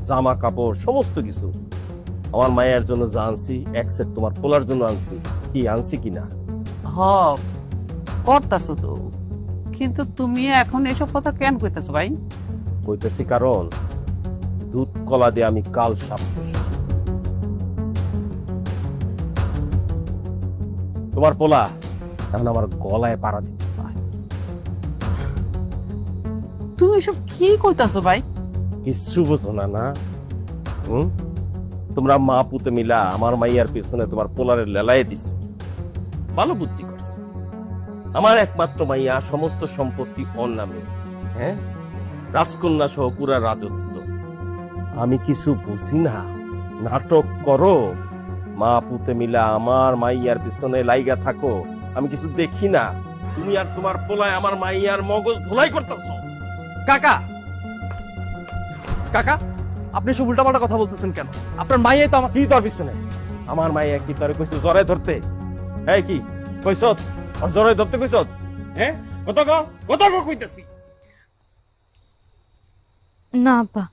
জামা কাপড় সমস্ত কিছু আমার মায়ের জন্য যা আনছি এক সেট তোমার পোলার জন্য আনছি। কি আনছি কিনা? হ করতাছো তো, কিন্তু তুমি এখন এসব কথা কেন কইতাছো ভাই? কইতেছি কারণ দুধ কলা দিয়ে আমি কাল সাপ বসেছি। তোমার পোলা এখন আমার গলায় পাড়া দিতে চায়। তুমি এসব কি কইতাছো ভাই? কিচ্ছু বোঝো না না? হুম, তোমরা মা পুতে মিলা আমার মাইয়ার পেছনে তোমার পোলারে লেলায় দিছ। ভালো বুদ্ধি করছো। আমার একমাত্র মাইয়া, সমস্ত সম্পত্তি ওর নামে, হ্যাঁ, রাজকন্যা সহ পুরা রাজত্ব। আমি কিছু বুঝি না, নাটক করো। মা পুতে মিলা আমার মাইয়ার পিছনে লাইগা থাকো, আমি কিছু দেখি না। তুমি আর তোমার পোলায় আমার মাইয়ার মগজ ধোলাই করতেছো। কাকা, কাকা, আপনি সব উল্টাপাল্টা কথা বলতেছেন কেন? আপনার মাইয়াই তো আমার। কি তোর পিছনে? আমার মাইয়া কি তোরে কইছে জরায় ধরতে? হ্যাঁ, কি কইছত? আর জরায় ধরতে কইছত? হ্যাঁ, কত কইতেছি। না আব্বা,